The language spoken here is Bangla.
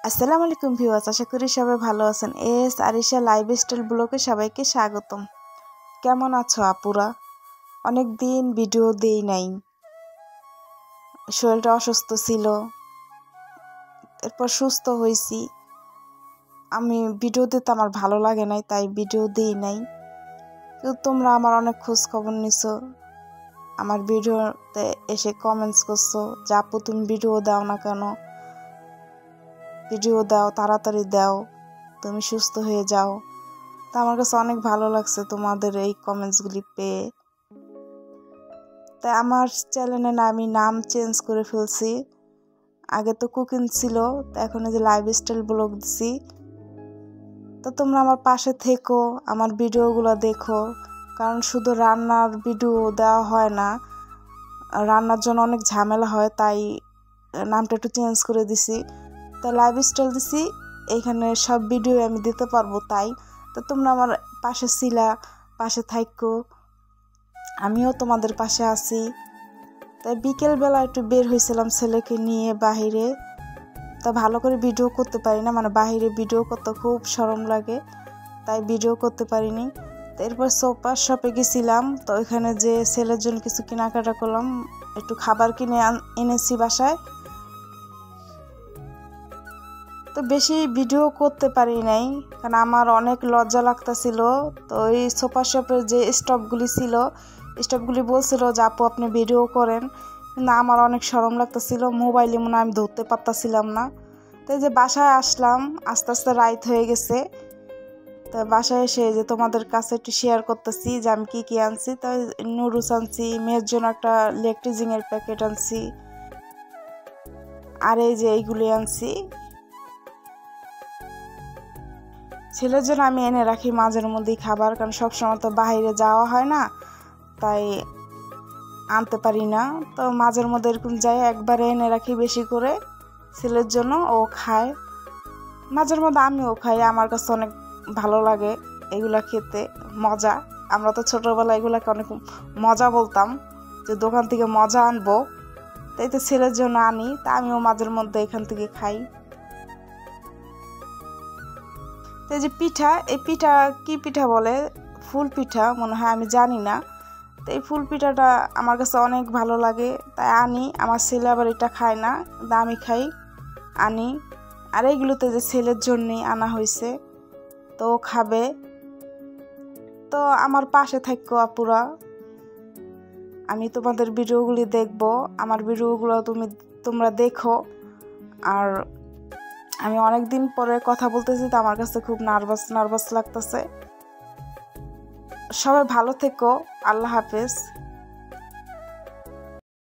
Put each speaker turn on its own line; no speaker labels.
আসসালামু আলাইকুম ভিউয়ার্স, আশা করি সবাই ভালো আছেন। এস আরিশা লাইফস্টাইল ব্লগে সবাইকে স্বাগতম। কেমন আছো আপুরা? অনেক দিন ভিডিও দেই নাই, শরীরটা অসুস্থ ছিল, এরপর সুস্থ হয়েছি। আমি ভিডিও দিতে আমার ভালো লাগে নাই, তাই ভিডিও দিই নাই। কিন্তু তোমরা আমার অনেক খোঁজ খবর নিছো, আমার ভিডিওতে এসে কমেন্টস করছো যে আপু তুমি ভিডিও দাও না কেন, ভিডিও দাও, তাড়াতাড়ি দাও, তুমি সুস্থ হয়ে যাও। তা আমার কাছে অনেক ভালো লাগছে তোমাদের এই কমেন্টসগুলি পেয়ে। তাই আমার চ্যানেলের আমি নাম চেঞ্জ করে ফেলছি। আগে তো কুকিং ছিল, তো এখন এই যে লাইফস্টাইল ব্লগ দিছি। তো তোমরা আমার পাশে থেকো, আমার ভিডিওগুলো দেখো, কারণ শুধু রান্নার ভিডিও দেওয়া হয় না, রান্নার জন্য অনেক ঝামেলা হয়, তাই নামটা একটু চেঞ্জ করে দিছি। তো লাইফস্টাইল দিছি, এইখানে সব ভিডিও আমি দিতে পারবো। তাই তো তোমরা আমার পাশে ছিলা, পাশে থাকো, আমিও তোমাদের পাশে আছি। তাই বিকেলবেলা একটু বের হয়েছিলাম ছেলেকে নিয়ে বাহিরে। তা ভালো করে ভিডিও করতে পারি না, মানে বাহিরে ভিডিও করতে খুব শরম লাগে, তাই ভিডিও করতে পারিনি। তো এরপর সোফা শপে গেছিলাম, তো ওইখানে যে ছেলের জন্য কিছু কেনাকাটা করলাম, একটু খাবার কিনে এনেছি বাসায়। তো বেশি ভিডিও করতে পারি নাই, কারণ আমার অনেক লজ্জা লাগতেছিল। তো ওই সোফা শপের যে স্টপগুলি ছিল, স্টপগুলি বলছিল যে আপু আপনি ভিডিও করেন, কিন্তু আমার অনেক শরম লাগতেছিল, মোবাইলে মনে আমি ধরতে পারতাছিলাম না। তো এই যে বাসায় আসলাম, আস্তে আস্তে রাত হয়ে গেছে। তো বাসায় এসে যে তোমাদের কাছে একটু শেয়ার করতেছি যে আমি কী কী আনছি। তো নুডলস আনছি, মেয়ের জন্য একটা লেকটিজিংয়ের প্যাকেট আনছি, আর এই যে এইগুলি আনছি। ছেলের জন্য আমি এনে রাখি মাঝের মধ্যেই খাবার, কারণ সবসময় তো বাইরে যাওয়া হয় না, তাই আনতে পারি না। তো মাঝের মধ্যে এরকম যাই, একবারে এনে রাখি বেশি করে ছেলের জন্য, ও খায়। মাঝের মধ্যে আমিও খাই, আমার কাছে অনেক ভালো লাগে এগুলা খেতে, মজা। আমরা তো ছোটোবেলায় এগুলাকে অনেক মজা বলতাম, যে দোকান থেকে মজা আনবো, তাই তো ছেলের জন্য আনি। তা আমিও মাঝের মধ্যে এখান থেকে খাই। তো এই যে পিঠা, এই পিঠা কি পিঠা বলে, ফুল পিঠা মনে হয়, আমি জানি না। তো এই ফুল পিঠাটা আমার কাছে অনেক ভালো লাগে, তাই আনি। আমার ছেলে আবার এটা খায় না, কিন্তু আমি খাই, আনি। আর এইগুলোতে যে ছেলের জন্যই আনা হয়েছে, তো খাবে। তো আমার পাশে থাকো আপুরা, আমি তোমাদের ভিডিওগুলি দেখবো, আমার ভিডিওগুলো তোমরা দেখো। আর আমি অনেক দিন পরে কথা বলতেছি, তো আমার কাছে খুব নার্ভাস লাগতেছে। সবাই ভালো থেকো, আল্লাহ হাফেজ।